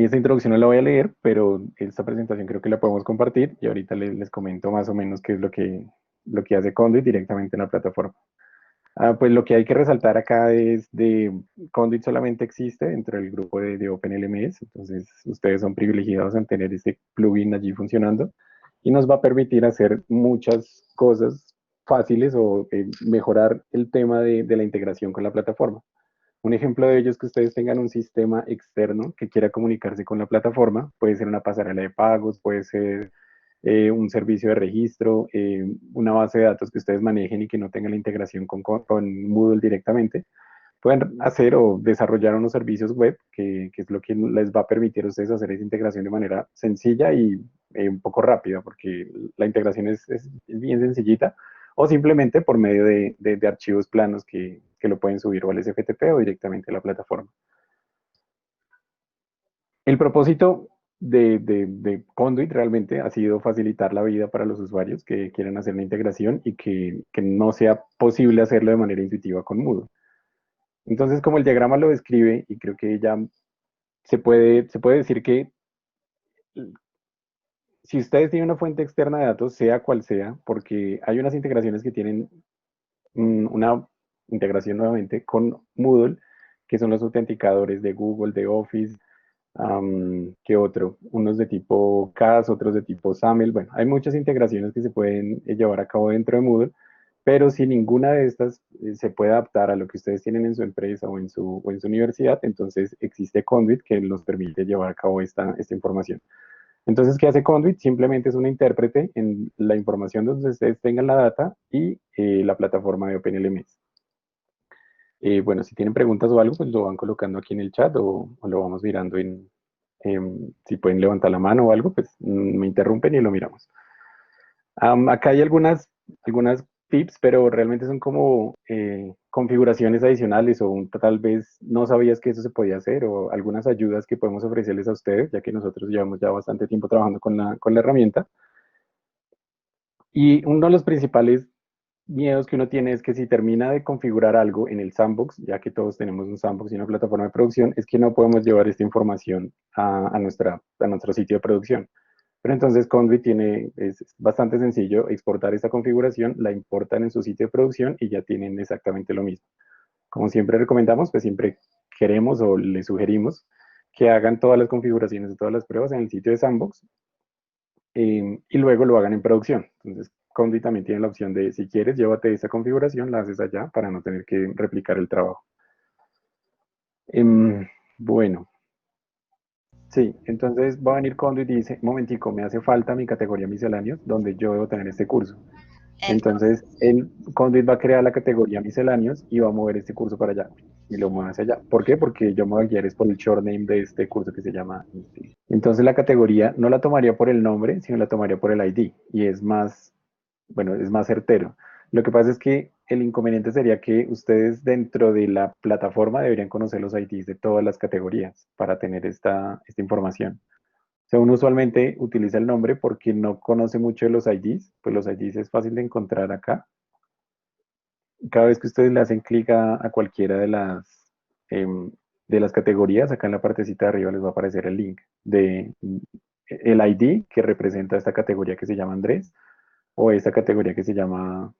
esta introducción no la voy a leer, pero esta presentación creo que la podemos compartir y ahorita les comento más o menos qué es lo que hace Conduit directamente en la plataforma. Pues lo que hay que resaltar acá es de Conduit solamente existe dentro del grupo de OpenLMS, entonces ustedes son privilegiados en tener este plugin allí funcionando y nos va a permitir hacer muchas cosas fáciles o mejorar el tema de la integración con la plataforma. Un ejemplo de ello es que ustedes tengan un sistema externo que quiera comunicarse con la plataforma. Puede ser una pasarela de pagos, puede ser un servicio de registro, una base de datos que ustedes manejen y que no tenga la integración con Moodle directamente. Pueden hacer o desarrollar unos servicios web, que es lo que les va a permitir a ustedes hacer esa integración de manera sencilla y un poco rápida, porque la integración es bien sencillita, o simplemente por medio de archivos planos que lo pueden subir o al SFTP o directamente a la plataforma. El propósito de Conduit realmente ha sido facilitar la vida para los usuarios que quieren hacer la integración y que no sea posible hacerlo de manera intuitiva con Moodle. Entonces, como el diagrama lo describe, y creo que ya se puede decir que si ustedes tienen una fuente externa de datos, sea cual sea, porque hay unas integraciones que tienen una integración nuevamente con Moodle, que son los autenticadores de Google, de Office, ¿qué otro? Unos de tipo CAS, otros de tipo SAML. Bueno, hay muchas integraciones que se pueden llevar a cabo dentro de Moodle, pero si ninguna de estas se puede adaptar a lo que ustedes tienen en su empresa o en su universidad, entonces existe Conduit que nos permite llevar a cabo esta información. Entonces, ¿qué hace Conduit? Simplemente es una intérprete en la información donde ustedes tengan la data y la plataforma de OpenLMS. Bueno, si tienen preguntas o algo, pues lo van colocando aquí en el chat o lo vamos mirando si pueden levantar la mano o algo, pues me interrumpen y lo miramos. Acá hay algunas tips, pero realmente son como configuraciones adicionales o tal vez no sabías que eso se podía hacer o algunas ayudas que podemos ofrecerles a ustedes, ya que nosotros llevamos ya bastante tiempo trabajando con la herramienta. Y uno de los principales miedos que uno tiene es que si termina de configurar algo en el sandbox, ya que todos tenemos un sandbox y una plataforma de producción, es que no podemos llevar esta información a nuestro sitio de producción. Pero entonces Conduit es bastante sencillo exportar esta configuración, la importan en su sitio de producción y ya tienen exactamente lo mismo. Como siempre recomendamos, pues siempre queremos o les sugerimos que hagan todas las configuraciones de todas las pruebas en el sitio de Sandbox y luego lo hagan en producción. Entonces, Conduit también tiene la opción de, si quieres, llévate esa configuración, la haces allá para no tener que replicar el trabajo. Bueno, sí, entonces va a venir Conduit y dice, momentico, me hace falta mi categoría misceláneos, donde yo debo tener este curso. Entonces, el Conduit va a crear la categoría misceláneos y va a mover este curso para allá y lo mueve hacia allá. ¿Por qué? Porque yo me voy a guiar es por el short name de este curso que se llama Insteel. Entonces, la categoría no la tomaría por el nombre, sino la tomaría por el ID y es más, bueno, es más certero. Lo que pasa es que el inconveniente sería que ustedes dentro de la plataforma deberían conocer los IDs de todas las categorías para tener esta información. O sea, uno usualmente utiliza el nombre porque no conoce mucho de los IDs, pues los IDs es fácil de encontrar acá. Cada vez que ustedes le hacen clic a cualquiera de las categorías, acá en la partecita de arriba les va a aparecer el link de el ID que representa esta categoría que se llama Andrés o esta categoría que se llama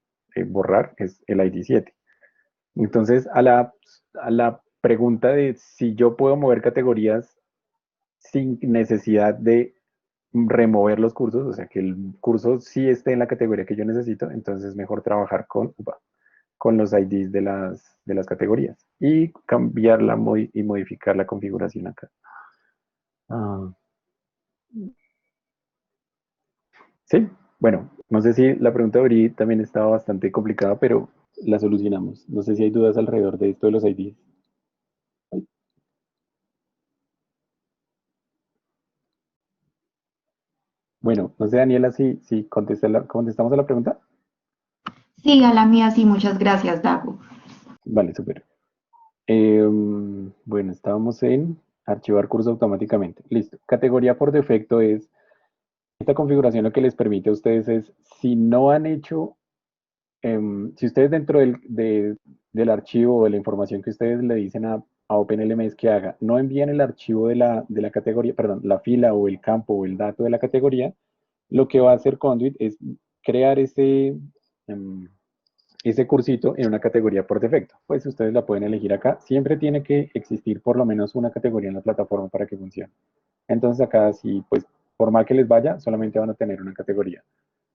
borrar, es el ID 7. Entonces, a la pregunta de si yo puedo mover categorías sin necesidad de remover los cursos, o sea, que el curso sí esté en la categoría que yo necesito, entonces es mejor trabajar con los IDs de las categorías y cambiarla y modificar la configuración acá. Ah, sí, bueno, no sé si la pregunta de Uri también estaba bastante complicada, pero la solucionamos. No sé si hay dudas alrededor de esto de los IDs. Bueno, no sé, Daniela, si contestamos a la pregunta. Sí, a la mía sí, muchas gracias, Dago. Vale, súper. Bueno, estábamos en archivar curso automáticamente. Listo. Categoría por defecto es, esta configuración lo que les permite a ustedes es, si no han hecho, si ustedes dentro del archivo o de la información que ustedes le dicen a OpenLMS que haga, no envían el archivo de la categoría, perdón, la fila o el campo o el dato de la categoría, lo que va a hacer Conduit es crear em, ese cursito en una categoría por defecto. Pues ustedes la pueden elegir acá. Siempre tiene que existir por lo menos una categoría en la plataforma para que funcione. Entonces acá, si pues por mal que les vaya, solamente van a tener una categoría.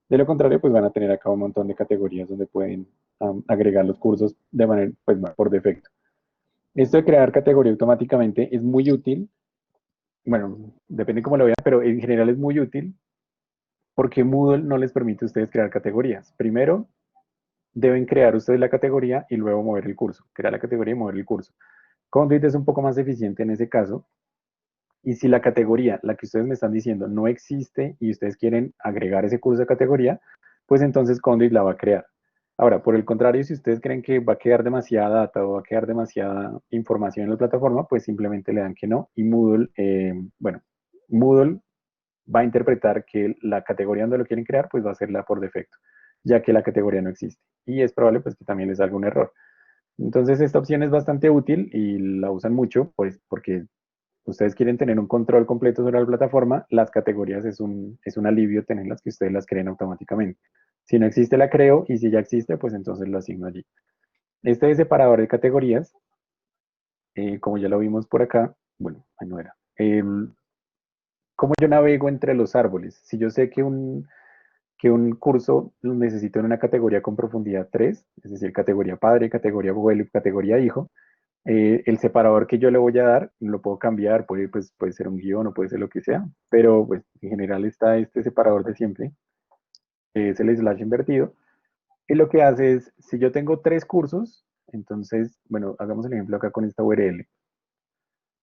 De lo contrario, pues van a tener acá un montón de categorías donde pueden agregar los cursos de manera, pues, por defecto. Esto de crear categoría automáticamente es muy útil. Bueno, depende cómo lo vean, pero en general es muy útil porque Moodle no les permite a ustedes crear categorías. Primero, deben crear ustedes la categoría y luego mover el curso. Crear la categoría y mover el curso. Conduit es un poco más eficiente en ese caso. Y si la categoría, la que ustedes me están diciendo, no existe y ustedes quieren agregar ese curso de categoría, pues entonces Conduit la va a crear. Ahora, por el contrario, si ustedes creen que va a quedar demasiada data o va a quedar demasiada información en la plataforma, pues simplemente le dan que no. Y Moodle, bueno, Moodle va a interpretar que la categoría donde lo quieren crear, pues va a ser la por defecto, ya que la categoría no existe. Y es probable pues que también les salga un error. Entonces esta opción es bastante útil y la usan mucho, pues porque ustedes quieren tener un control completo sobre la plataforma, las categorías es un alivio tenerlas que ustedes las creen automáticamente. Si no existe, la creo y si ya existe, pues entonces lo asigno allí. Este separador de categorías, como ya lo vimos por acá, bueno, ahí no era. ¿Cómo yo navego entre los árboles? Si yo sé que un curso lo necesito en una categoría con profundidad 3, es decir, categoría padre, categoría abuelo y categoría hijo, el separador que yo le voy a dar lo puedo cambiar, puede, pues, puede ser un guión o puede ser lo que sea, pero pues en general está este separador de siempre, que es el slash invertido, y lo que hace es, si yo tengo tres cursos, entonces, bueno, hagamos el ejemplo acá con esta URL.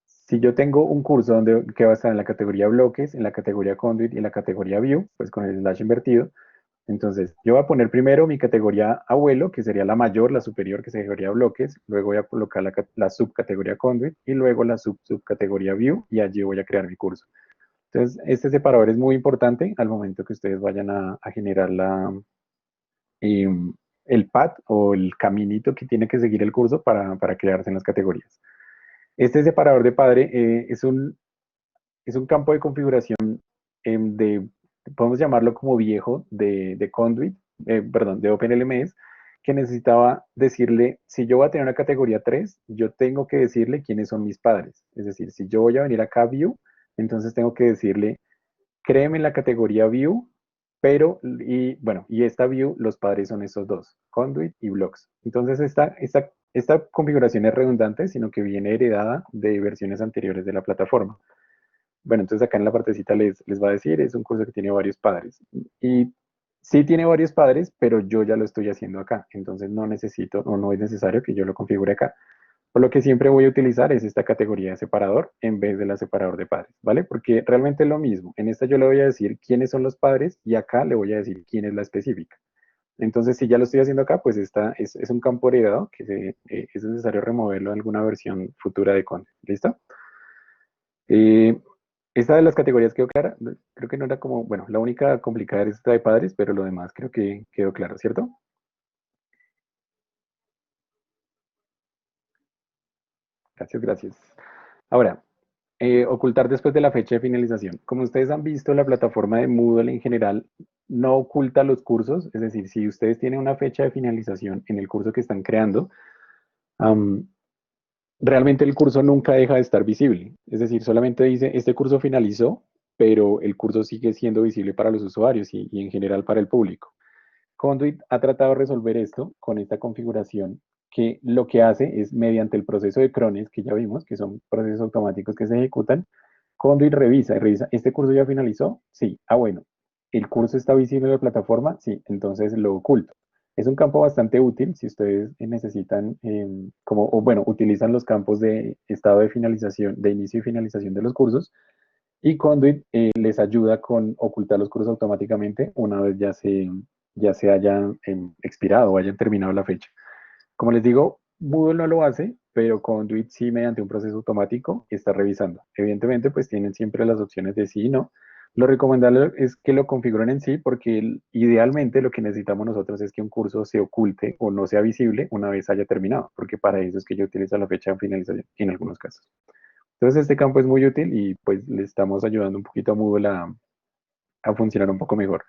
Si yo tengo un curso que va a estar en la categoría bloques, en la categoría conduit y en la categoría view, pues con el slash invertido, entonces, yo voy a poner primero mi categoría abuelo, que sería la mayor, la superior, que sería bloques. Luego voy a colocar la subcategoría conduit y luego la subcategoría view y allí voy a crear mi curso. Entonces, este separador es muy importante al momento que ustedes vayan a generar eh, el path o el caminito que tiene que seguir el curso para crearse en las categorías. Este separador de padre es un campo de configuración podemos llamarlo como viejo, de Conduit, perdón, de OpenLMS, que necesitaba decirle, si yo voy a tener una categoría 3, yo tengo que decirle quiénes son mis padres. Es decir, si yo voy a venir acá a View, entonces tengo que decirle, créeme la categoría View, pero, y bueno, y esta View, los padres son estos dos, Conduit y Blocks. Entonces, esta configuración es redundante, sino que viene heredada de versiones anteriores de la plataforma. Bueno, entonces acá en la partecita les va a decir, es un curso que tiene varios padres. Y sí tiene varios padres, pero yo ya lo estoy haciendo acá. Entonces no necesito o no es necesario que yo lo configure acá. Por lo que siempre voy a utilizar es esta categoría de separador en vez de la separador de padres, ¿vale? Porque realmente es lo mismo. En esta yo le voy a decir quiénes son los padres y acá le voy a decir quién es la específica. Entonces, si ya lo estoy haciendo acá, pues es un campo heredado que es necesario removerlo en alguna versión futura de Conde. ¿Listo? Eh, esta de las categorías quedó clara. Creo que no era como, bueno, la única complicada es esta de padres, pero lo demás creo que quedó claro, ¿cierto? Gracias, gracias. Ahora, ocultar después de la fecha de finalización. Como ustedes han visto, la plataforma de Moodle en general no oculta los cursos, es decir, si ustedes tienen una fecha de finalización en el curso que están creando, am, realmente el curso nunca deja de estar visible. Es decir, solamente dice, este curso finalizó, pero el curso sigue siendo visible para los usuarios y en general para el público. Conduit ha tratado de resolver esto con esta configuración que lo que hace es mediante el proceso de crones que ya vimos, que son procesos automáticos que se ejecutan, Conduit revisa y revisa, ¿este curso ya finalizó? Sí. Ah, bueno. ¿El curso está visible en la plataforma? Sí. Entonces lo oculto. Es un campo bastante útil si ustedes necesitan, como, o bueno, utilizan los campos de estado de finalización, de inicio y finalización de los cursos, y Conduit les ayuda con ocultar los cursos automáticamente una vez ya se hayan expirado o hayan terminado la fecha. Como les digo, Moodle no lo hace, pero Conduit sí mediante un proceso automático está revisando. Evidentemente, pues tienen siempre las opciones de sí y no, Lo recomendable es que lo configuren en sí porque idealmente lo que necesitamos nosotros es que un curso se oculte o no sea visible una vez haya terminado, porque para eso es que yo utilizo la fecha de finalización en algunos casos. Entonces este campo es muy útil y pues le estamos ayudando un poquito a Moodle a funcionar un poco mejor.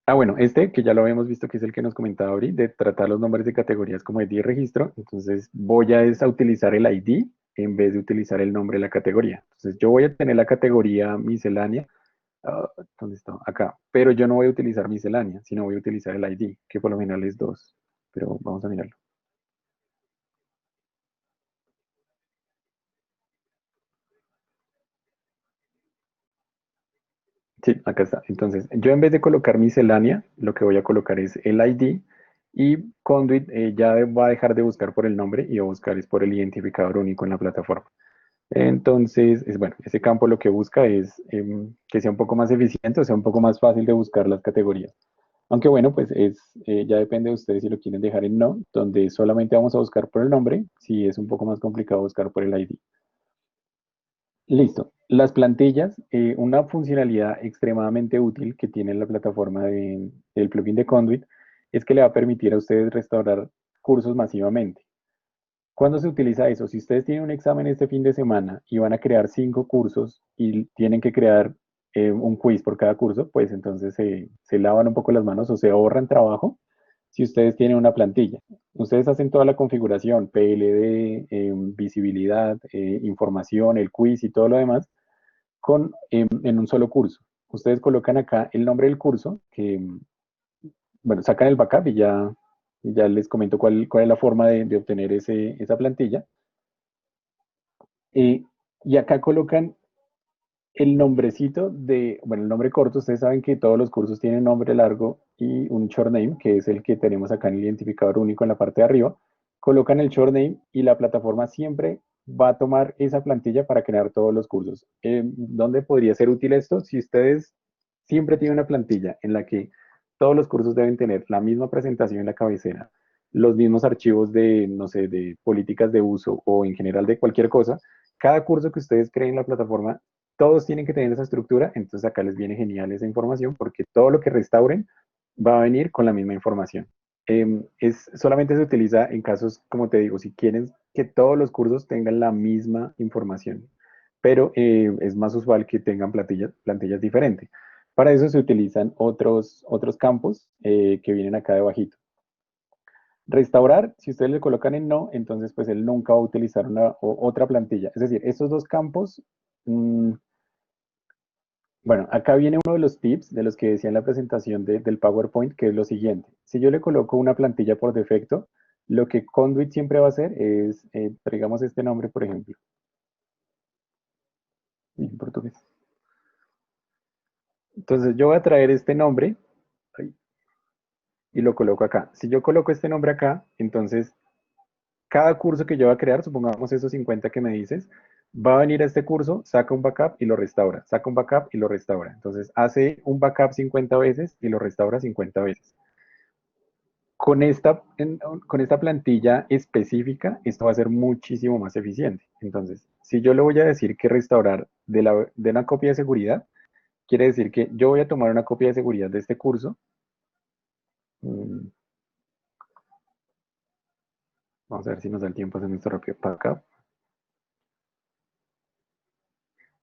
Ah, bueno, este que ya lo habíamos visto que es el que nos comentaba Auri, de tratar los nombres de categorías como ID y registro, entonces voy a utilizar el ID en vez de utilizar el nombre de la categoría. Entonces yo voy a tener la categoría miscelánea. ¿Dónde está? Acá. Pero yo no voy a utilizar miscelánea, sino voy a utilizar el ID, que por lo general es 2. Pero vamos a mirarlo. Sí, acá está. Entonces, yo en vez de colocar miscelánea, lo que voy a colocar es el ID y Conduit ya va a dejar de buscar por el nombre y va a buscar es por el identificador único en la plataforma. Entonces, bueno, ese campo lo que busca es que sea un poco más eficiente, o sea, un poco más fácil de buscar las categorías. Aunque bueno, pues ya depende de ustedes si lo quieren dejar en no, donde solamente vamos a buscar por el nombre, si es un poco más complicado buscar por el ID. Listo. Las plantillas, una funcionalidad extremadamente útil que tiene la plataforma del plugin de Conduit es que le va a permitir a ustedes restaurar cursos masivamente. ¿Cuándo se utiliza eso? Si ustedes tienen un examen este fin de semana y van a crear 5 cursos y tienen que crear un quiz por cada curso, pues entonces se lavan un poco las manos o se ahorran trabajo si ustedes tienen una plantilla. Ustedes hacen toda la configuración, PLD, visibilidad, información, el quiz y todo lo demás en un solo curso. Ustedes colocan acá el nombre del curso, que, bueno, sacan el backup y ya les comento cuál es la forma de obtener esa plantilla. Eh, y acá colocan el nombrecito bueno, el nombre corto. Ustedes saben que todos los cursos tienen nombre largo y un short name, que es el que tenemos acá en el identificador único en la parte de arriba. Colocan el short name y la plataforma siempre va a tomar esa plantilla para crear todos los cursos. ¿Dónde podría ser útil esto? Si ustedes siempre tienen una plantilla en la que todos los cursos deben tener la misma presentación en la cabecera, los mismos archivos de, no sé, de políticas de uso o en general de cualquier cosa, cada curso que ustedes creen en la plataforma todos tienen que tener esa estructura, entonces acá les viene genial esa información porque todo lo que restauren va a venir con la misma información. Solamente se utiliza en casos, como te digo, si quieren que todos los cursos tengan la misma información, pero es más usual que tengan plantillas diferentes. Para eso se utilizan otros campos que vienen acá debajito. Restaurar, si ustedes le colocan en no, entonces pues él nunca va a utilizar otra plantilla. Es decir, estos dos campos, mmm, bueno, acá viene uno de los tips de los que decía en la presentación del PowerPoint, que es lo siguiente. Si yo le coloco una plantilla por defecto, lo que Conduit siempre va a hacer es, traigamos este nombre, por ejemplo, en portugués. Entonces yo voy a traer este nombre ay, y lo coloco acá. Si yo coloco este nombre acá, entonces cada curso que yo voy a crear, supongamos esos 50 que me dices, va a venir a este curso, saca un backup y lo restaura, saca un backup y lo restaura. Entonces hace un backup 50 veces y lo restaura 50 veces. Con esta plantilla específica, esto va a ser muchísimo más eficiente. Entonces, si yo le voy a decir que restaurar de una copia de seguridad, quiere decir que yo voy a tomar una copia de seguridad de este curso. mm, Vamos a ver si nos da el tiempo de hacer nuestro rápido backup.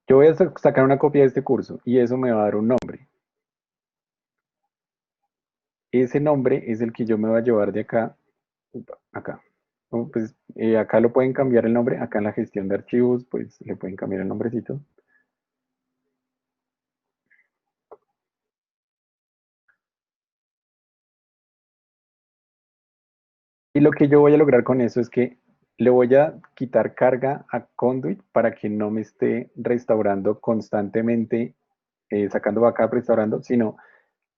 Yo voy a sacar una copia de este curso y eso me va a dar un nombre. Ese nombre es el que yo me voy a llevar de acá, acá. Pues, acá lo pueden cambiar el nombre, acá en la gestión de archivos, pues le pueden cambiar el nombrecito. Y lo que yo voy a lograr con eso es que le voy a quitar carga a Conduit para que no me esté restaurando constantemente, sacando backup, restaurando, sino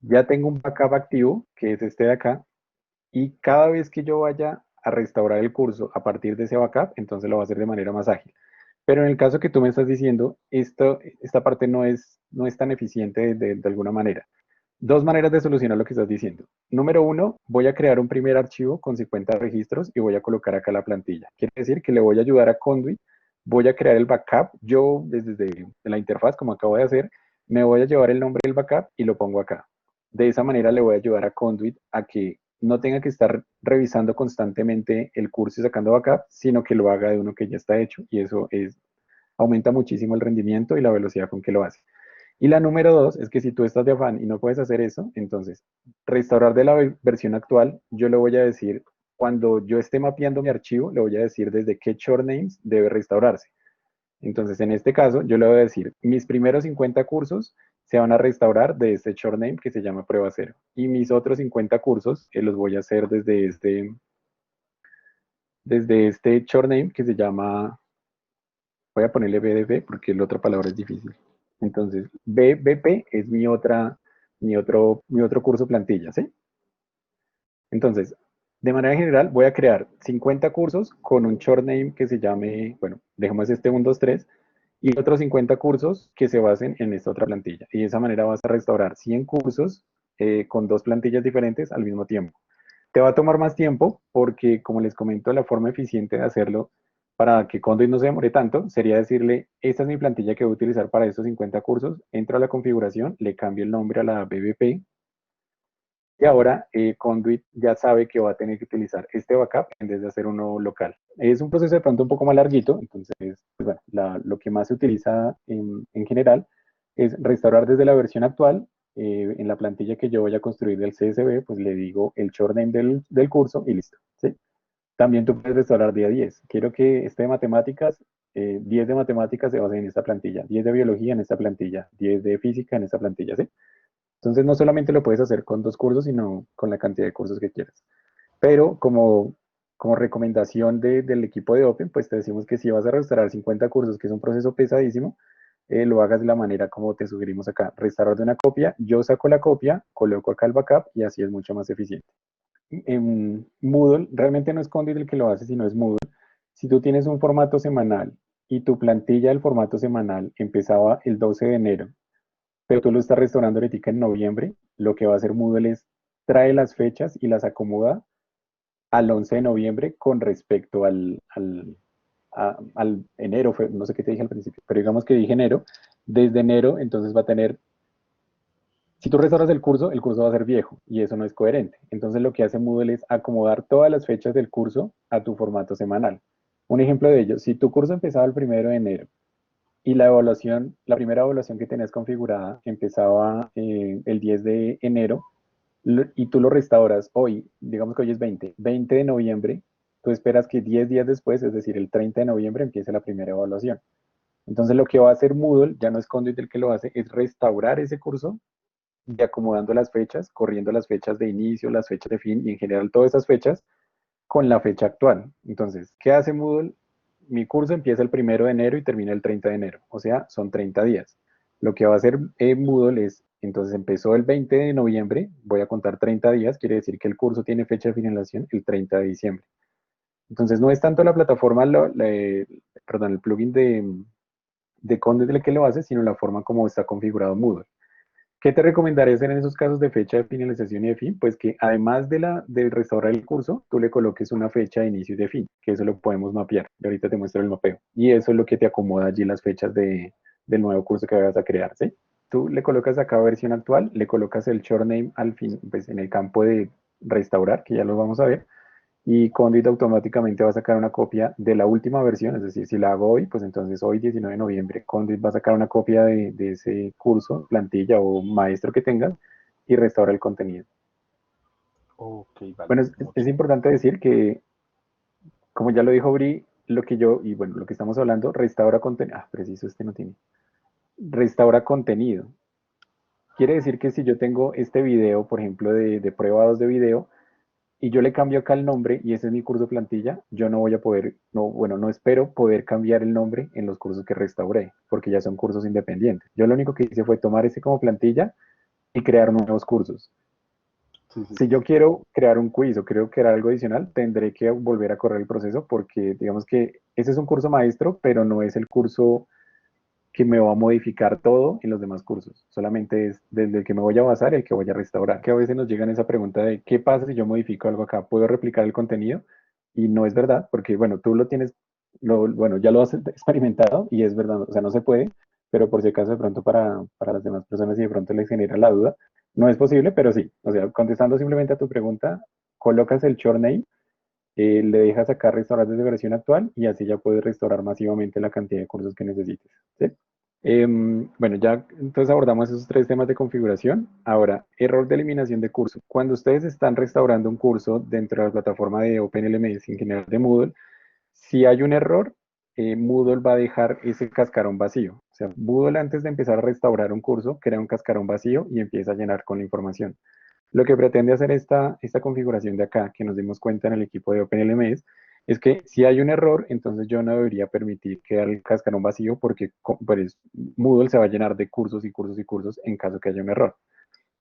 ya tengo un backup activo, que es este de acá, y cada vez que yo vaya a restaurar el curso a partir de ese backup, entonces lo va a hacer de manera más ágil. Pero en el caso que tú me estás diciendo, esta parte no es tan eficiente de alguna manera. Dos maneras de solucionar lo que estás diciendo. Número uno, voy a crear un primer archivo con 50 registros y voy a colocar acá la plantilla. Quiere decir que le voy a ayudar a Conduit, voy a crear el backup yo desde la interfaz, como acabo de hacer, me voy a llevar el nombre del backup y lo pongo acá. De esa manera le voy a ayudar a Conduit a que no tenga que estar revisando constantemente el curso y sacando backup, sino que lo haga de uno que ya está hecho y eso aumenta muchísimo el rendimiento y la velocidad con que lo hace. Y la número dos es que si tú estás de afán y no puedes hacer eso, entonces restaurar de la versión actual, yo le voy a decir, cuando yo esté mapeando mi archivo, le voy a decir desde qué short names debe restaurarse. Entonces, en este caso, yo le voy a decir, mis primeros 50 cursos se van a restaurar de este short name que se llama prueba cero. Y mis otros 50 cursos los voy a hacer desde este short name que se llama, voy a ponerle BDP porque la otra palabra es difícil. Entonces, BBP es mi otro curso plantilla, ¿sí? Entonces, de manera general, voy a crear 50 cursos con un short name que se llame, bueno, dejemos este 1, 2, 3, y otros 50 cursos que se basen en esta otra plantilla. Y de esa manera vas a restaurar 100 cursos con dos plantillas diferentes al mismo tiempo. Te va a tomar más tiempo porque, como les comento, la forma eficiente de hacerlo para que Conduit no se demore tanto sería decirle, esta es mi plantilla que voy a utilizar para estos 50 cursos, entro a la configuración, le cambio el nombre a la BBP y ahora Conduit ya sabe que va a tener que utilizar este backup en vez de hacer uno local. Es un proceso de pronto un poco más larguito, entonces, pues bueno, lo que más se utiliza en general es restaurar desde la versión actual. En la plantilla que yo voy a construir del CSV, pues le digo el short name del curso y listo. ¿Sí? También tú puedes restaurar día 10. Quiero que este de matemáticas, 10 de matemáticas se base en esta plantilla, 10 de biología en esta plantilla, 10 de física en esta plantilla, ¿sí? Entonces no solamente lo puedes hacer con dos cursos, sino con la cantidad de cursos que quieras. Pero como recomendación del equipo de Open, pues te decimos que si vas a restaurar 50 cursos, que es un proceso pesadísimo, lo hagas de la manera como te sugerimos acá. Restaurar de una copia, yo saco la copia, coloco acá el backup y así es mucho más eficiente. En Moodle, realmente no es Conduit el que lo hace, sino es Moodle. Si tú tienes un formato semanal y tu plantilla del formato semanal empezaba el 12 de enero, pero tú lo estás restaurando ahorita en noviembre, lo que va a hacer Moodle es trae las fechas y las acomoda al 11 de noviembre con respecto al enero, no sé qué te dije al principio, pero digamos que dije enero, desde enero entonces va a tener, si tú restauras el curso va a ser viejo y eso no es coherente. Entonces lo que hace Moodle es acomodar todas las fechas del curso a tu formato semanal. Un ejemplo de ello, si tu curso empezaba el 1 de enero y la primera evaluación que tenías configurada empezaba el 10 de enero y tú lo restauras hoy, digamos que hoy es 20 de noviembre, tú esperas que 10 días después, es decir, el 30 de noviembre, empiece la primera evaluación. Entonces lo que va a hacer Moodle, ya no es Conduit el que lo hace, es restaurar ese curso y acomodando las fechas, corriendo las fechas de inicio, las fechas de fin y en general todas esas fechas con la fecha actual. Entonces, ¿qué hace Moodle? Mi curso empieza el 1 de enero y termina el 30 de enero, o sea, son 30 días. Lo que va a hacer Moodle es, entonces empezó el 20 de noviembre, voy a contar 30 días, quiere decir que el curso tiene fecha de finalización el 30 de diciembre. Entonces, no es tanto la plataforma, perdón, el plugin de Condes el que lo hace, sino la forma como está configurado Moodle. ¿Qué te recomendaría hacer en esos casos de fecha de finalización y de fin? Pues que además de restaurar el curso, tú le coloques una fecha de inicio y de fin, que eso lo podemos mapear. Y ahorita te muestro el mapeo. Y eso es lo que te acomoda allí las fechas del nuevo curso que vayas a crear, ¿sí? Tú le colocas acá versión actual, le colocas el short name al fin, pues en el campo de restaurar, que ya lo vamos a ver, y Conduit automáticamente va a sacar una copia de la última versión, es decir, si la hago hoy, pues entonces hoy 19 de noviembre, Conduit va a sacar una copia de ese curso, plantilla o maestro que tengas y restaura el contenido. Ok, vale, Bueno, es mucho. importante decir que, como ya lo dijo Bri, lo que yo, y bueno, lo que estamos hablando, restaura contenido, preciso, este no tiene, restaura contenido. Quiere decir que si yo tengo este video, por ejemplo, de prueba 2 de video, y yo le cambio acá el nombre y ese es mi curso plantilla, yo no voy a poder, no, bueno, no espero poder cambiar el nombre en los cursos que restauré, porque ya son cursos independientes. Yo lo único que hice fue tomar ese como plantilla y crear nuevos cursos. Sí, sí, Si sí. yo quiero crear un quiz o quiero crear algo adicional, tendré que volver a correr el proceso porque digamos que ese es un curso maestro, pero no es el curso que me va a modificar todo en los demás cursos. Solamente es desde el que me voy a basar el que voy a restaurar. Que a veces nos llegan esa pregunta de ¿qué pasa si yo modifico algo acá? ¿Puedo replicar el contenido? Y no es verdad, porque bueno, tú lo tienes, bueno, ya lo has experimentado y es verdad, o sea, no se puede, pero por si acaso de pronto para las demás personas y de pronto les genera la duda, no es posible, pero sí. O sea, contestando simplemente a tu pregunta, colocas el short name, le dejas acá restaurar desde versión actual y así ya puedes restaurar masivamente la cantidad de cursos que necesites. ¿Sí? Bueno, ya entonces abordamos esos tres temas de configuración. Ahora, error de eliminación de curso. Cuando ustedes están restaurando un curso dentro de la plataforma de OpenLMS, en general de Moodle, si hay un error, Moodle va a dejar ese cascarón vacío. O sea, Moodle antes de empezar a restaurar un curso, crea un cascarón vacío y empieza a llenar con la información. Lo que pretende hacer esta configuración de acá, que nos dimos cuenta en el equipo de OpenLMS, es que si hay un error, entonces yo no debería permitir que el cascarón vacío porque pues, Moodle se va a llenar de cursos y cursos y cursos en caso que haya un error.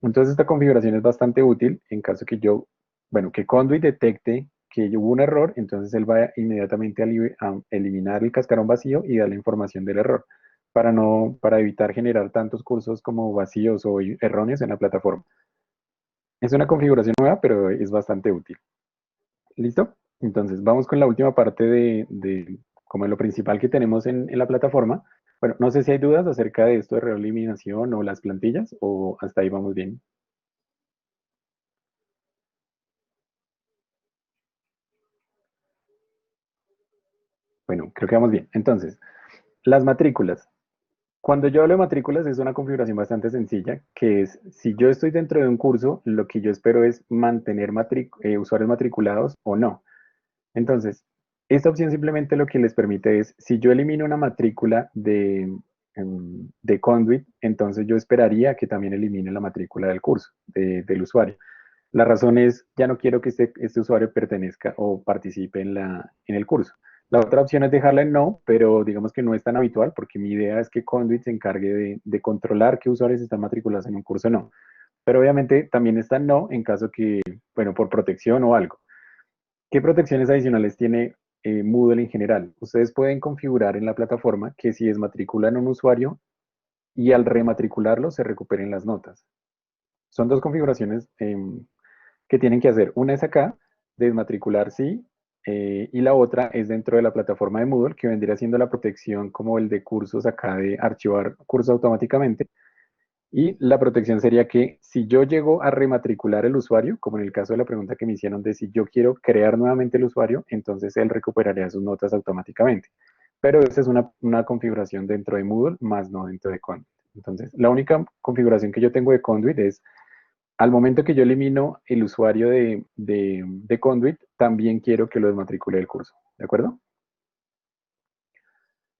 Entonces esta configuración es bastante útil en caso que bueno, que Conduit detecte que hubo un error, entonces él va inmediatamente a eliminar el cascarón vacío y dar la información del error para evitar generar tantos cursos como vacíos o erróneos en la plataforma. Es una configuración nueva, pero es bastante útil. ¿Listo? Entonces, vamos con la última parte de como lo principal que tenemos en la plataforma. Bueno, no sé si hay dudas acerca de esto de reeliminación o las plantillas, o hasta ahí vamos bien. Bueno, creo que vamos bien. Entonces, las matrículas. Cuando yo hablo de matrículas es una configuración bastante sencilla, que es, si yo estoy dentro de un curso, lo que yo espero es mantener usuarios matriculados o no. Entonces, esta opción simplemente lo que les permite es, si yo elimino una matrícula de Conduit, entonces yo esperaría que también elimine la matrícula del curso, del usuario. La razón es, ya no quiero que este usuario pertenezca o participe en el curso. La otra opción es dejarla en no, pero digamos que no es tan habitual porque mi idea es que Conduit se encargue de controlar qué usuarios están matriculados en un curso o no. Pero obviamente también está en no en caso que, bueno, por protección o algo. ¿Qué protecciones adicionales tiene Moodle en general? Ustedes pueden configurar en la plataforma que si desmatriculan un usuario y al rematricularlo se recuperen las notas. Son dos configuraciones que tienen que hacer. Una es acá, desmatricular sí, y la otra es dentro de la plataforma de Moodle, que vendría siendo la protección como el de cursos acá de archivar cursos automáticamente. Y la protección sería que si yo llego a rematricular el usuario, como en el caso de la pregunta que me hicieron de si yo quiero crear nuevamente el usuario, entonces él recuperaría sus notas automáticamente. Pero esa es una configuración dentro de Moodle, más no dentro de Conduit. Entonces, la única configuración que yo tengo de Conduit es, al momento que yo elimino el usuario de Conduit, también quiero que lo desmatricule el curso. ¿De acuerdo?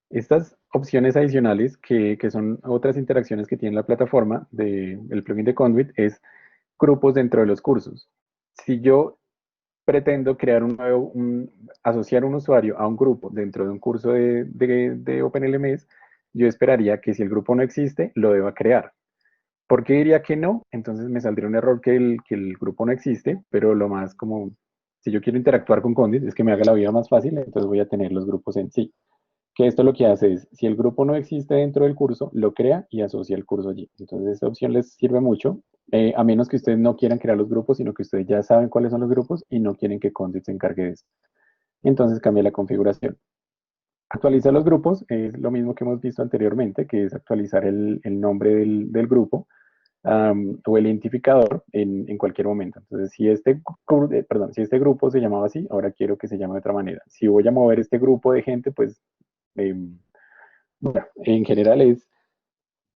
Estas opciones adicionales, que son otras interacciones que tiene la plataforma del plugin de Conduit, es grupos dentro de los cursos. Si yo pretendo crear asociar un usuario a un grupo dentro de un curso de OpenLMS, yo esperaría que si el grupo no existe, lo deba crear. ¿Por qué diría que no? Entonces me saldría un error que el grupo no existe, pero lo más como, si yo quiero interactuar con Conduit, es que me haga la vida más fácil, entonces voy a tener los grupos en sí. Que esto lo que hace es, si el grupo no existe dentro del curso, lo crea y asocia el curso allí. Entonces, esta opción les sirve mucho, a menos que ustedes no quieran crear los grupos, sino que ustedes ya saben cuáles son los grupos y no quieren que Conduit se encargue de eso. Entonces, cambia la configuración. Actualizar los grupos es lo mismo que hemos visto anteriormente, que es actualizar el nombre del grupo o el identificador en cualquier momento. Entonces, si este grupo se llamaba así, ahora quiero que se llame de otra manera. Si voy a mover este grupo de gente, pues bueno, en general es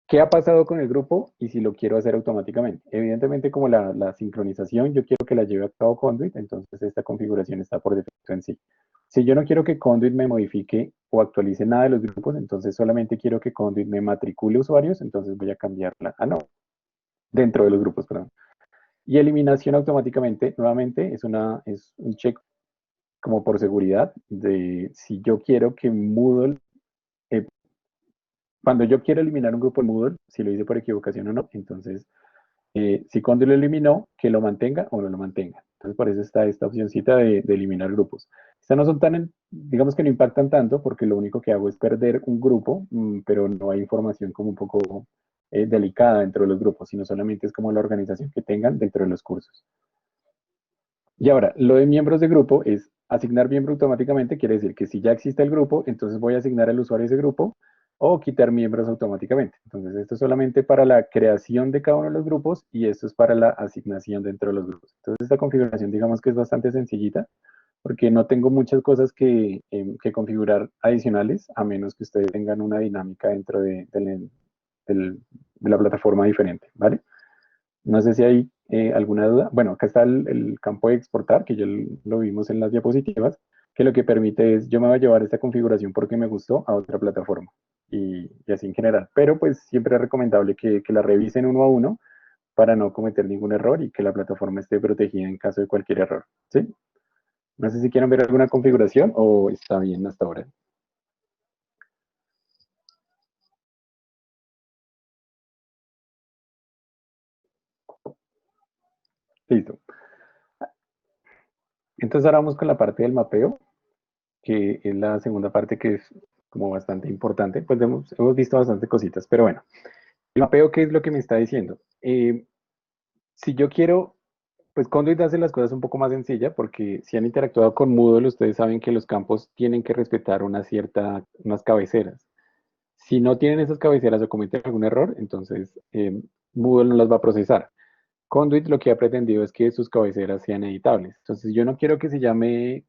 qué ha pasado con el grupo y si lo quiero hacer automáticamente. Evidentemente, como la sincronización, yo quiero que la lleve a cabo Conduit, entonces esta configuración está por defecto en sí. Si yo no quiero que Conduit me modifique o actualice nada de los grupos, entonces solamente quiero que Conduit me matricule usuarios, entonces voy a cambiarla a no, dentro de los grupos, perdón. Y eliminación automáticamente, nuevamente, es un check como por seguridad de si yo quiero que Moodle cuando yo quiero eliminar un grupo en Moodle, si lo hice por equivocación o no, entonces, si cuando lo eliminó, que lo mantenga o no lo mantenga. Entonces, por eso está esta opcióncita de eliminar grupos. Estas no son digamos que no impactan tanto, porque lo único que hago es perder un grupo, pero no hay información como un poco delicada dentro de los grupos, sino solamente es como la organización que tengan dentro de los cursos. Y ahora, lo de miembros de grupo es asignar miembro automáticamente, quiere decir que si ya existe el grupo, entonces voy a asignar al usuario ese grupo o quitar miembros automáticamente. Entonces, esto es solamente para la creación de cada uno de los grupos y esto es para la asignación dentro de los grupos. Entonces, esta configuración, digamos que es bastante sencillita, porque no tengo muchas cosas que configurar adicionales, a menos que ustedes tengan una dinámica dentro de la plataforma diferente, ¿vale? No sé si hay alguna duda. Bueno, acá está el campo de exportar, que ya lo vimos en las diapositivas, que lo que permite es, yo me voy a llevar esta configuración porque me gustó a otra plataforma y así en general. Pero pues siempre es recomendable que la revisen uno a uno para no cometer ningún error y que la plataforma esté protegida en caso de cualquier error, ¿sí? No sé si quieren ver alguna configuración o está bien hasta ahora. Listo. Entonces ahora vamos con la parte del mapeo, que es la segunda parte que es como bastante importante. Pues hemos visto bastante cositas, pero bueno. El mapeo, ¿qué es lo que me está diciendo? Si yo quiero, pues Conduit hace las cosas un poco más sencilla, porque si han interactuado con Moodle, ustedes saben que los campos tienen que respetar unas cabeceras. Si no tienen esas cabeceras o cometen algún error, entonces Moodle no las va a procesar. Conduit lo que ha pretendido es que sus cabeceras sean editables. Entonces yo no quiero que se llame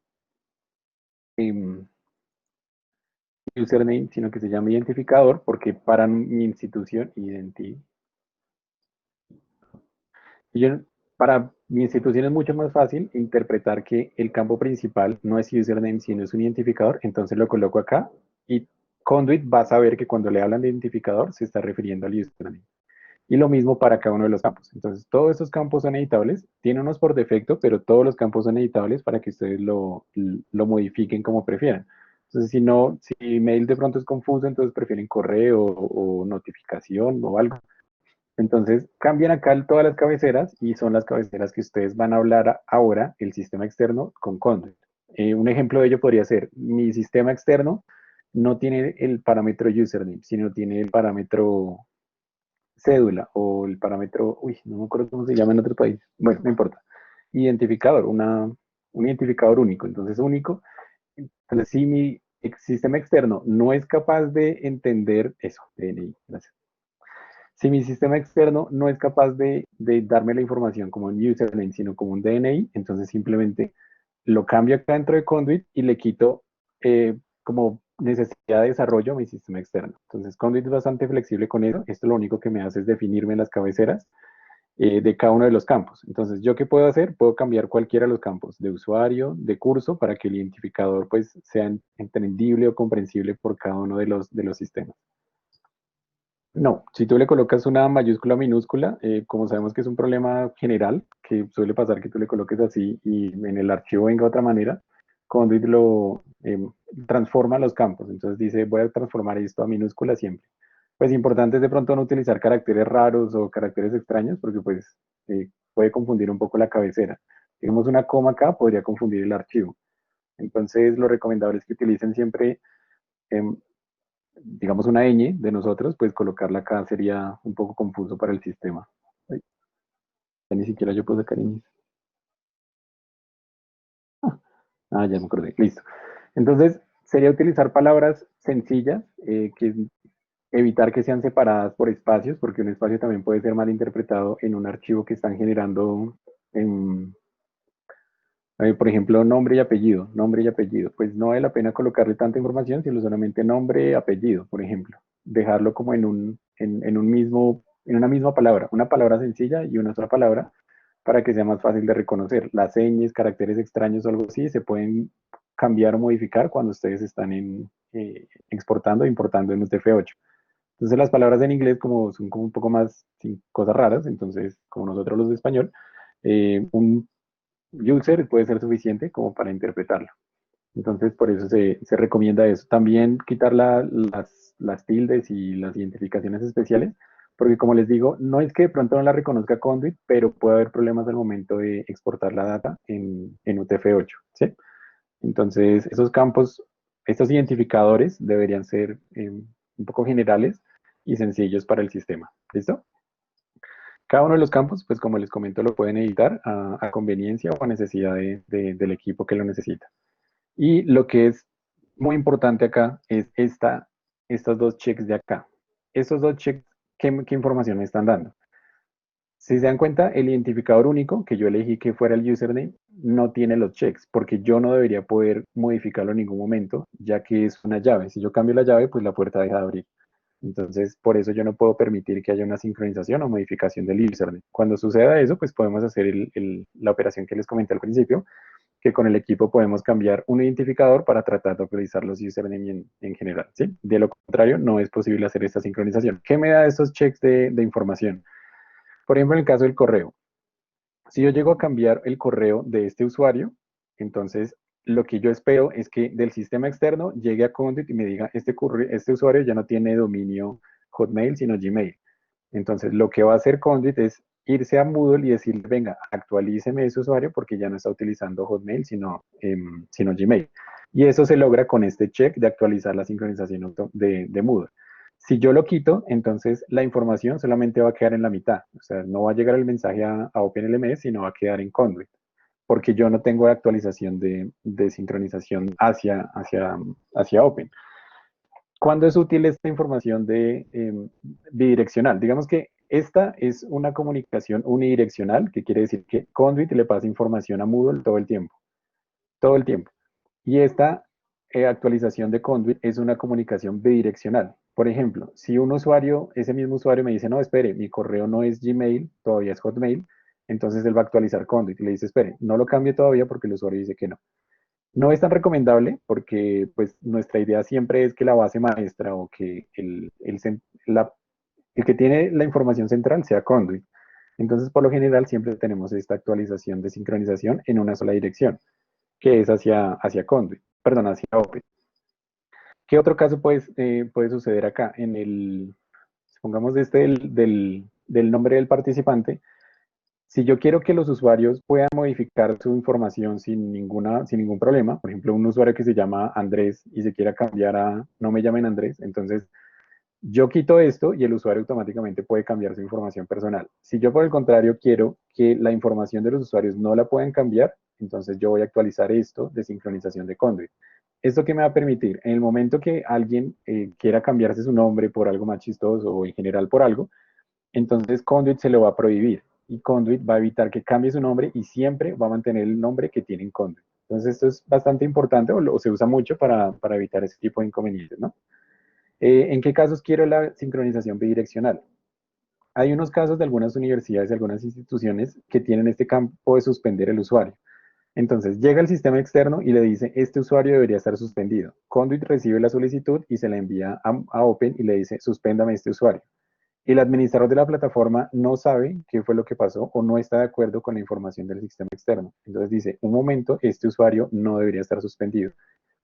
em, username, sino que se llame identificador, porque para mi institución, y para mi institución es mucho más fácil interpretar que el campo principal no es username, sino es un identificador, entonces lo coloco acá y Conduit va a saber que cuando le hablan de identificador se está refiriendo al username. Y lo mismo para cada uno de los campos. Entonces, todos estos campos son editables. Tiene unos por defecto, pero todos los campos son editables para que ustedes lo modifiquen como prefieran. Entonces, si no, si mail de pronto es confuso, entonces prefieren correo o notificación o algo. Entonces, cambian acá todas las cabeceras y son las cabeceras que ustedes van a hablar ahora, el sistema externo, con Conduit. Un ejemplo de ello podría ser, mi sistema externo no tiene el parámetro username, sino tiene el parámetro cédula o el parámetro, uy, no me acuerdo cómo se llama en otro país. Bueno, no importa. Identificador, un identificador único. Entonces, único. Entonces, si mi sistema externo no es capaz de entender eso, DNI, gracias. Si mi sistema externo no es capaz de darme la información como un username, sino como un DNI, entonces simplemente lo cambio acá dentro de Conduit y le quito como necesidad de desarrollo a mi sistema externo. Entonces Conduit es bastante flexible con eso. Esto lo único que me hace es definirme las cabeceras de cada uno de los campos. Entonces, ¿yo qué puedo hacer? Puedo cambiar cualquiera de los campos de usuario, de curso, para que el identificador pues sea entendible o comprensible por cada uno de los sistemas. No, si tú le colocas una mayúscula minúscula, como sabemos que es un problema general, que suele pasar que tú le coloques así y en el archivo venga de otra manera, Conduit lo transforma los campos. Entonces dice, voy a transformar esto a minúscula siempre. Pues importante es de pronto no utilizar caracteres raros o caracteres extraños, porque pues puede confundir un poco la cabecera. Digamos una coma acá podría confundir el archivo. Entonces lo recomendable es que utilicen siempre em, digamos, una ñ de nosotros, pues colocarla acá sería un poco confuso para el sistema. Ay, ya ni siquiera yo puedo sacar ñ. Ya me acordé. Listo. Entonces, sería utilizar palabras sencillas, que evitar que sean separadas por espacios, porque un espacio también puede ser mal interpretado en un archivo que están generando en, por ejemplo, nombre y apellido. Pues no vale la pena colocarle tanta información, sino solamente nombre, apellido, por ejemplo. Dejarlo como en una misma palabra, una palabra sencilla y una sola palabra, para que sea más fácil de reconocer. Las señas, caracteres extraños o algo así, se pueden cambiar o modificar cuando ustedes están exportando o importando en UTF-8. Entonces las palabras en inglés como son como un poco más sin cosas raras, entonces como nosotros los de español, un user puede ser suficiente como para interpretarlo. Entonces, por eso se recomienda eso. También quitar las tildes y las identificaciones especiales, porque como les digo, no es que de pronto no la reconozca Conduit, pero puede haber problemas al momento de exportar la data en UTF-8, ¿sí? Entonces, esos campos, estos identificadores deberían ser un poco generales y sencillos para el sistema. ¿Listo? Cada uno de los campos, pues como les comento, lo pueden editar a conveniencia o a necesidad del equipo que lo necesita. Y lo que es muy importante acá es estos dos checks de acá. Estos dos checks, ¿qué información me están dando? Si se dan cuenta, el identificador único que yo elegí que fuera el username no tiene los checks, porque yo no debería poder modificarlo en ningún momento, ya que es una llave. Si yo cambio la llave, pues la puerta deja de abrir. Entonces, por eso yo no puedo permitir que haya una sincronización o modificación del username. Cuando suceda eso, pues podemos hacer la operación que les comenté al principio, que con el equipo podemos cambiar un identificador para tratar de actualizar los username en general, ¿sí? De lo contrario, no es posible hacer esta sincronización. ¿Qué me da estos checks de información? Por ejemplo, en el caso del correo. Si yo llego a cambiar el correo de este usuario, entonces lo que yo espero es que del sistema externo llegue a Conduit y me diga, este usuario ya no tiene dominio Hotmail, sino Gmail. Entonces lo que va a hacer Conduit es irse a Moodle y decir, venga, actualíceme ese usuario porque ya no está utilizando Hotmail, sino Gmail. Y eso se logra con este check de actualizar la sincronización de Moodle. Si yo lo quito, entonces la información solamente va a quedar en la mitad. O sea, no va a llegar el mensaje a OpenLMS, sino va a quedar en Conduit, porque yo no tengo la actualización de sincronización hacia Open. ¿Cuándo es útil esta información bidireccional? Digamos que esta es una comunicación unidireccional, que quiere decir que Conduit le pasa información a Moodle todo el tiempo. Todo el tiempo. Y esta actualización de Conduit es una comunicación bidireccional. Por ejemplo, si un usuario, ese mismo usuario me dice, no, espere, mi correo no es Gmail, todavía es Hotmail, entonces él va a actualizar Conduit y le dice, espere, no lo cambie todavía porque el usuario dice que no. No es tan recomendable porque pues nuestra idea siempre es que la base maestra o que el que tiene la información central sea Conduit. Entonces, por lo general, siempre tenemos esta actualización de sincronización en una sola dirección, que es hacia Conduit, perdón, hacia Open. ¿Qué otro caso puede suceder acá? Supongamos del nombre del participante. Si yo quiero que los usuarios puedan modificar su información sin ningún problema, por ejemplo, un usuario que se llama Andrés y se quiera cambiar a no me llamen Andrés, entonces yo quito esto y el usuario automáticamente puede cambiar su información personal. Si yo por el contrario quiero que la información de los usuarios no la puedan cambiar, entonces yo voy a actualizar esto de sincronización de Conduit. ¿Esto qué me va a permitir? En el momento que alguien quiera cambiarse su nombre por algo más chistoso o en general por algo, entonces Conduit se lo va a prohibir y Conduit va a evitar que cambie su nombre y siempre va a mantener el nombre que tiene en Conduit. Entonces esto es bastante importante o se usa mucho para evitar ese tipo de inconvenientes, ¿no? ¿En qué casos quiero la sincronización bidireccional? Hay unos casos de algunas universidades y algunas instituciones que tienen este campo de suspender el usuario. Entonces, llega el sistema externo y le dice, este usuario debería estar suspendido. Conduit recibe la solicitud y se la envía a Open y le dice, suspéndame este usuario. El administrador de la plataforma no sabe qué fue lo que pasó o no está de acuerdo con la información del sistema externo. Entonces dice, un momento, este usuario no debería estar suspendido.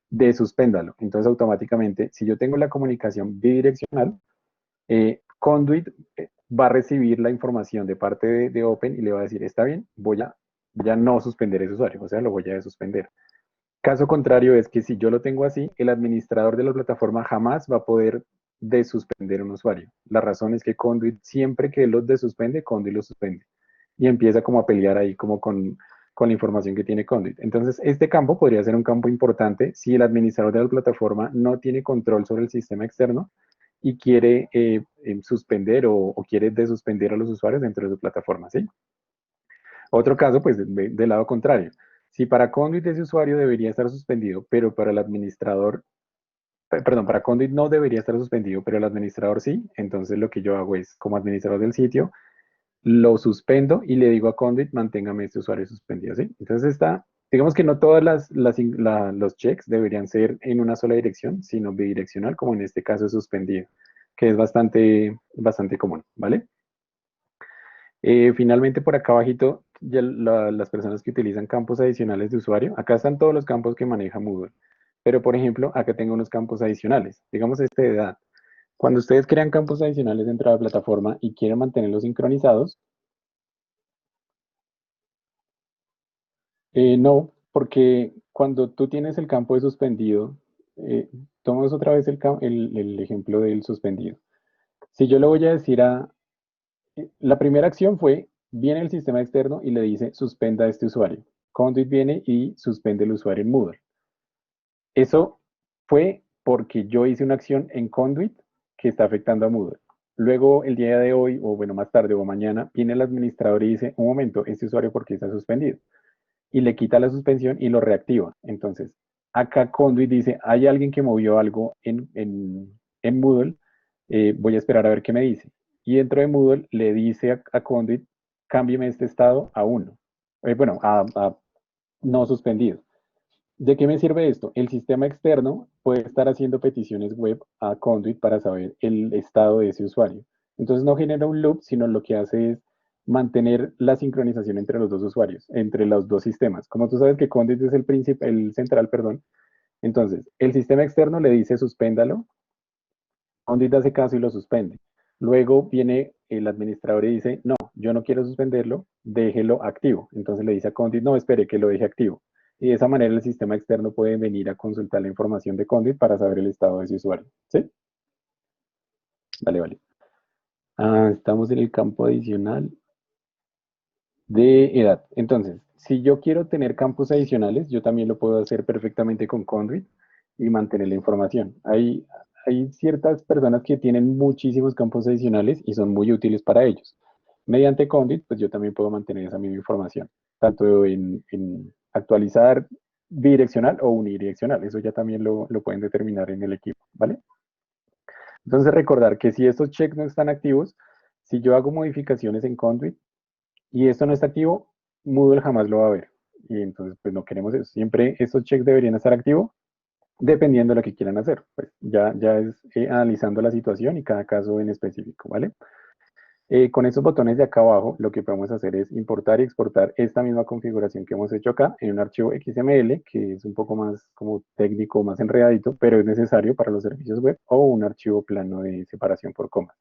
Desuspéndalo. Entonces automáticamente, si yo tengo la comunicación bidireccional, Conduit va a recibir la información de parte de Open y le va a decir, está bien, voy a ya no suspender ese usuario, o sea, lo voy a desuspender. Caso contrario es que si yo lo tengo así, el administrador de la plataforma jamás va a poder desuspender un usuario. La razón es que Conduit, siempre que él los desuspende, Conduit lo suspende. Y empieza como a pelear ahí como con la información que tiene Conduit. Entonces, este campo podría ser un campo importante si el administrador de la plataforma no tiene control sobre el sistema externo y quiere suspender o quiere desuspender a los usuarios dentro de su plataforma, ¿sí? Otro caso, pues, del lado contrario. Si para Conduit ese usuario debería estar suspendido, pero para el administrador, perdón, para Conduit no debería estar suspendido, pero el administrador sí, entonces lo que yo hago es, como administrador del sitio, lo suspendo y le digo a Conduit, manténgame este usuario suspendido, ¿sí? Entonces digamos que no todas los checks deberían ser en una sola dirección, sino bidireccional, como en este caso es suspendido, que es bastante común, ¿vale? Finalmente, por acá abajito, ya las personas que utilizan campos adicionales de usuario, acá están todos los campos que maneja Moodle. Pero, por ejemplo, acá tengo unos campos adicionales, digamos este de edad. Cuando ustedes crean campos adicionales dentro de la plataforma y quieren mantenerlos sincronizados, no, porque cuando tú tienes el campo de suspendido, tomamos otra vez el ejemplo del suspendido. Si yo le voy a decir la primera acción fue, viene el sistema externo y le dice, suspenda a este usuario. Conduit viene y suspende el usuario en Moodle. Eso fue porque yo hice una acción en Conduit que está afectando a Moodle. Luego, el día de hoy, o bueno, más tarde o mañana, viene el administrador y dice, un momento, este usuario, ¿por qué está suspendido? Y le quita la suspensión y lo reactiva. Entonces, acá Conduit dice, hay alguien que movió algo en Moodle, voy a esperar a ver qué me dice. Y dentro de Moodle le dice a Conduit, cámbieme este estado a 1. Bueno, a no suspendido. ¿De qué me sirve esto? El sistema externo puede estar haciendo peticiones web a Conduit para saber el estado de ese usuario. Entonces no genera un loop, sino lo que hace es mantener la sincronización entre los dos usuarios, entre los dos sistemas. Como tú sabes que Conduit es el central, perdón. Entonces, el sistema externo le dice suspéndalo, Conduit hace caso y lo suspende. Luego viene el administrador y dice, no, yo no quiero suspenderlo, déjelo activo. Entonces le dice a Conduit, no, espere que lo deje activo. Y de esa manera el sistema externo puede venir a consultar la información de Conduit para saber el estado de ese usuario. ¿Sí? Vale, vale. Estamos en el campo adicional de edad. Entonces, si yo quiero tener campos adicionales, yo también lo puedo hacer perfectamente con Conduit y mantener la información. Hay ciertas personas que tienen muchísimos campos adicionales y son muy útiles para ellos. Mediante Conduit, pues yo también puedo mantener esa misma información, tanto en actualizar bidireccional o unidireccional. Eso ya también lo pueden determinar en el equipo, ¿vale? Entonces recordar que si estos checks no están activos, si yo hago modificaciones en Conduit, y esto no está activo, Moodle jamás lo va a ver. Y entonces, pues no queremos eso. Siempre estos checks deberían estar activos dependiendo de lo que quieran hacer. Pues ya es analizando la situación y cada caso en específico, ¿vale? Con estos botones de acá abajo, lo que podemos hacer es importar y exportar esta misma configuración que hemos hecho acá en un archivo XML, que es un poco más como técnico, más enredadito, pero es necesario para los servicios web, o un archivo plano de separación por comas.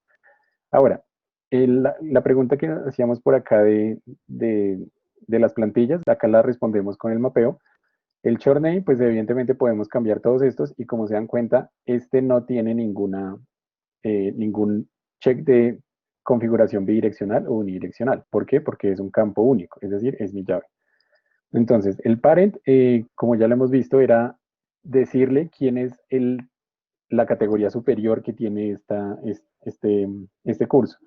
Ahora, la pregunta que hacíamos por acá de las plantillas, acá la respondemos con el mapeo. El short name, pues evidentemente podemos cambiar todos estos y como se dan cuenta, este no tiene ningún check de configuración bidireccional o unidireccional. ¿Por qué? Porque es un campo único, es decir, es mi llave. Entonces, el parent, como ya lo hemos visto, era decirle quién es la categoría superior que tiene este curso.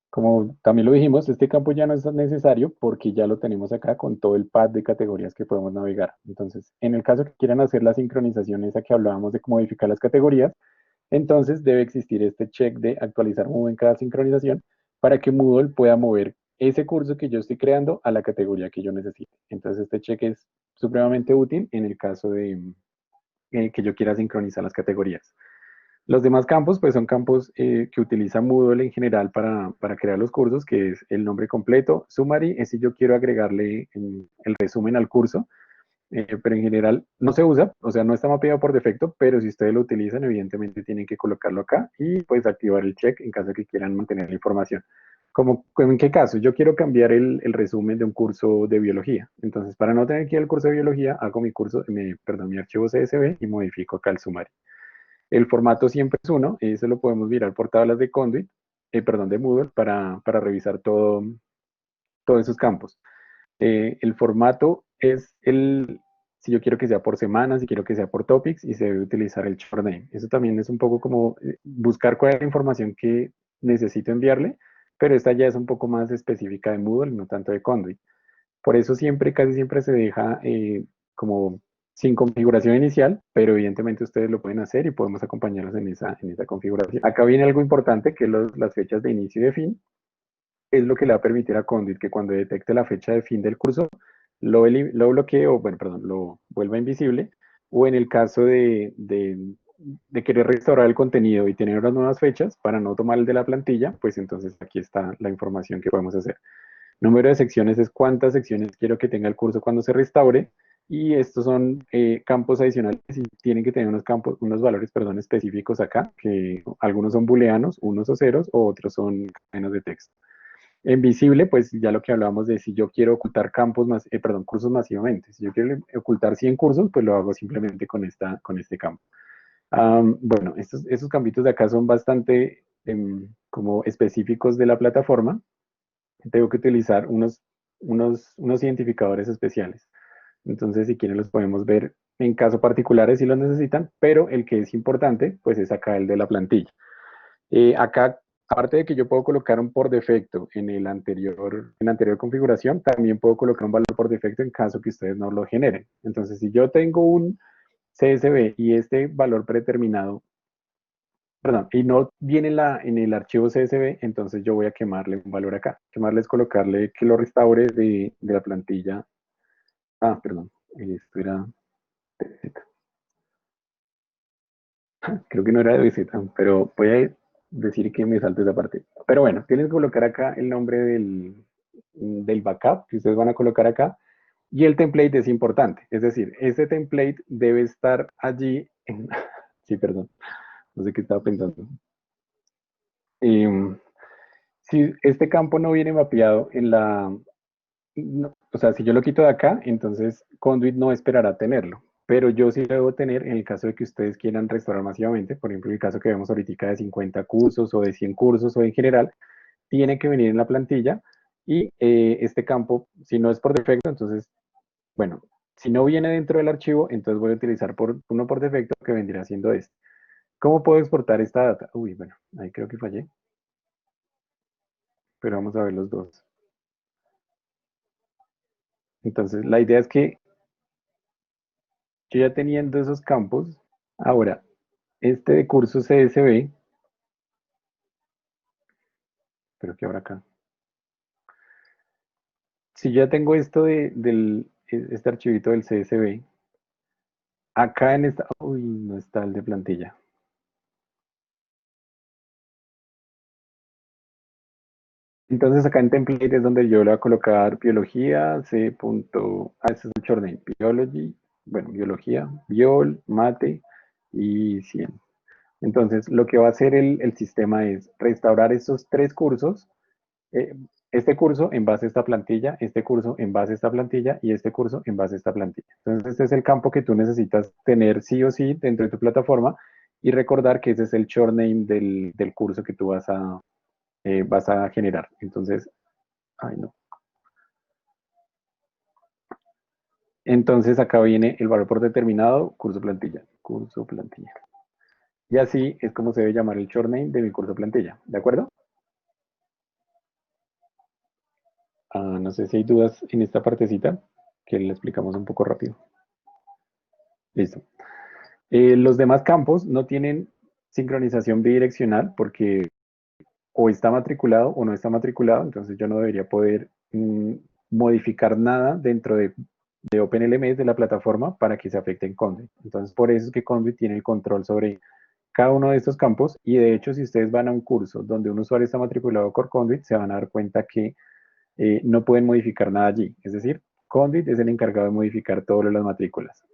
Como también lo dijimos, este campo ya no es necesario porque ya lo tenemos acá con todo el pad de categorías que podemos navegar. Entonces, en el caso que quieran hacer la sincronización esa que hablábamos de modificar las categorías, entonces debe existir este check de actualizar Moodle en cada sincronización para que Moodle pueda mover ese curso que yo estoy creando a la categoría que yo necesite. Entonces, este check es supremamente útil en el caso de que yo quiera sincronizar las categorías. Los demás campos, pues son campos que utiliza Moodle en general para crear los cursos, que es el nombre completo. Summary es si yo quiero agregarle el resumen al curso, pero en general no se usa, o sea, no está mapeado por defecto, pero si ustedes lo utilizan, evidentemente tienen que colocarlo acá y pues activar el check en caso de que quieran mantener la información. Como, ¿en qué caso? Yo quiero cambiar el resumen de un curso de biología. Entonces, para no tener que ir al curso de biología, hago mi archivo CSV y modifico acá el summary. El formato siempre es uno, eso lo podemos mirar por tablas de Conduit, de Moodle, para revisar todos esos campos. El formato es si yo quiero que sea por semana, si quiero que sea por topics, y se debe utilizar el short name. Eso también es un poco como buscar cuál es la información que necesito enviarle, pero esta ya es un poco más específica de Moodle, no tanto de Conduit. Por eso siempre, casi siempre se deja como sin configuración inicial, pero evidentemente ustedes lo pueden hacer y podemos acompañarlos en esa configuración. Acá viene algo importante que es las fechas de inicio y de fin. Es lo que le va a permitir a Conduit que cuando detecte la fecha de fin del curso, lo bloquee o, bueno, perdón, lo vuelva invisible. O en el caso de querer restaurar el contenido y tener unas nuevas fechas para no tomar el de la plantilla, pues entonces aquí está la información que podemos hacer. Número de secciones es cuántas secciones quiero que tenga el curso cuando se restaure. Y estos son campos adicionales y tienen que tener unos valores, perdón, específicos acá, que algunos son booleanos, unos o ceros, o otros son cadenas de texto. En visible, pues ya lo que hablábamos de si yo quiero ocultar cursos masivamente. Si yo quiero ocultar 100 cursos, pues lo hago simplemente con este campo. Bueno, estos campitos de acá son bastante como específicos de la plataforma. Tengo que utilizar unos identificadores especiales. Entonces, si quieren, los podemos ver en caso particulares si lo necesitan, pero el que es importante, pues es acá el de la plantilla. Acá, aparte de que yo puedo colocar un por defecto en la anterior configuración, también puedo colocar un valor por defecto en caso que ustedes no lo generen. Entonces, si yo tengo un CSV y este valor predeterminado, perdón, y no viene en el archivo CSV, entonces yo voy a quemarle un valor acá. Quemarle es colocarle que lo restaure de la plantilla. Ah, perdón, esto era creo que no era de visita, pero voy a decir que me salte esa parte. Pero bueno, tienes que colocar acá el nombre del backup que ustedes van a colocar acá y el template es importante. Es decir, este template debe estar allí. Sí, perdón, no sé qué estaba pensando. Em, si este campo no viene mapeado o sea, si yo lo quito de acá, entonces Conduit no esperará tenerlo. Pero yo sí lo debo tener en el caso de que ustedes quieran restaurar masivamente. Por ejemplo, en el caso que vemos ahorita de 50 cursos o de 100 cursos o en general, tiene que venir en la plantilla. Y este campo, si no es por defecto, entonces, bueno, si no viene dentro del archivo, entonces voy a utilizar uno por defecto que vendría siendo este. ¿Cómo puedo exportar esta data? Uy, bueno, ahí creo que fallé, pero vamos a ver los dos. Entonces, la idea es que yo ya teniendo esos campos, ahora, este de curso CSV, pero que ahora acá. Si ya tengo esto este archivito del CSV, acá en esta, uy, no está el de plantilla. Entonces acá en template es donde yo le voy a colocar biología, este es el short name, biology, bueno, biología, biol, mate y 100. Entonces lo que va a hacer el sistema es restaurar estos tres cursos, eh, este curso en base a esta plantilla, este curso en base a esta plantilla y este curso en base a esta plantilla. Entonces este es el campo que tú necesitas tener sí o sí dentro de tu plataforma y recordar que ese es el short name del curso que tú vas a generar. Entonces, ay no. Entonces acá viene el valor por determinado, curso plantilla, curso plantilla. Y así es como se debe llamar el short name de mi curso plantilla, ¿de acuerdo? No sé si hay dudas en esta partecita, que le explicamos un poco rápido. Listo. Los demás campos no tienen sincronización bidireccional porque o está matriculado o no está matriculado, entonces yo no debería poder modificar nada dentro de OpenLMS de la plataforma para que se afecte en Conduit. Entonces por eso es que Conduit tiene el control sobre cada uno de estos campos y de hecho si ustedes van a un curso donde un usuario está matriculado con Conduit, se van a dar cuenta que no pueden modificar nada allí. Es decir, Conduit es el encargado de modificar todo lo de las matrículas.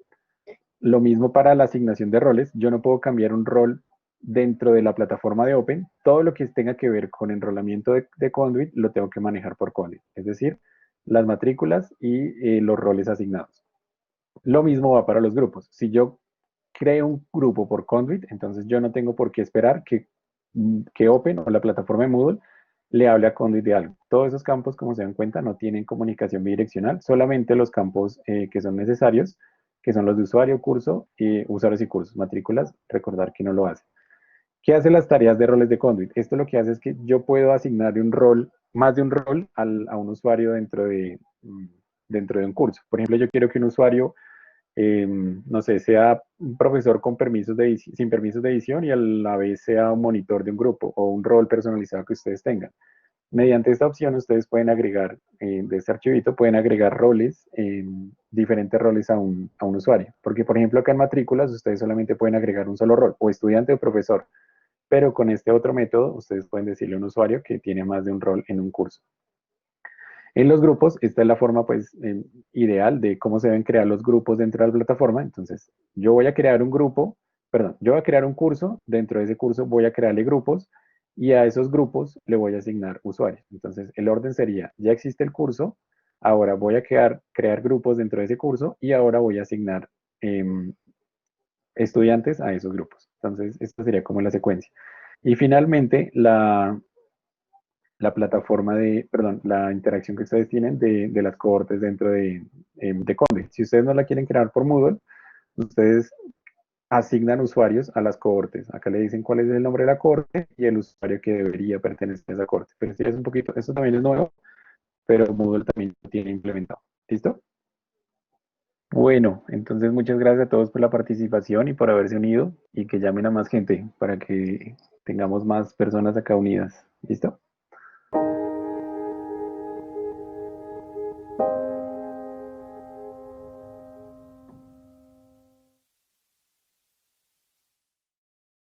Lo mismo para la asignación de roles. Yo no puedo cambiar un rol dentro de la plataforma de Open. Todo lo que tenga que ver con enrolamiento de Conduit lo tengo que manejar por Conduit. Es decir, las matrículas y los roles asignados. Lo mismo va para los grupos. Si yo creo un grupo por Conduit, entonces yo no tengo por qué esperar que Open o la plataforma de Moodle le hable a Conduit de algo. Todos esos campos, como se dan cuenta, no tienen comunicación bidireccional, solamente los campos que son necesarios, que son los de usuario, curso, usuarios y cursos, matrículas, recordar que no lo hace. ¿Qué hace las tareas de roles de Conduit? Esto lo que hace es que yo puedo asignarle un rol, más de un rol a un usuario dentro de un curso. Por ejemplo, yo quiero que un usuario no sé, sea un profesor con sin permisos de edición y a la vez sea un monitor de un grupo o un rol personalizado que ustedes tengan. Mediante esta opción ustedes pueden agregar, de este archivito, pueden agregar roles, diferentes roles a un usuario. Porque, por ejemplo, acá en matrículas ustedes solamente pueden agregar un solo rol, o estudiante o profesor. Pero con este otro método ustedes pueden decirle a un usuario que tiene más de un rol en un curso. En los grupos, esta es la forma pues ideal de cómo se deben crear los grupos dentro de la plataforma. Entonces, yo voy a crear un grupo, perdón, yo voy a crear un curso, dentro de ese curso voy a crearle grupos y a esos grupos le voy a asignar usuarios. Entonces, el orden sería, ya existe el curso, ahora voy a crear grupos dentro de ese curso y ahora voy a asignar estudiantes a esos grupos. Entonces, esta sería como la secuencia. Y finalmente, la plataforma perdón, la interacción que ustedes tienen de las cohortes dentro de Conduit. Si ustedes no la quieren crear por Moodle, Ustedes asignan usuarios a las cohortes. Acá le dicen cuál es el nombre de la cohorte y el usuario que debería pertenecer a esa cohorte. Pero si es un poquito, esto también es nuevo, pero Moodle también lo tiene implementado. ¿Listo? Bueno, entonces muchas gracias a todos por la participación y por haberse unido y que llamen a más gente para que tengamos más personas acá unidas. ¿Listo?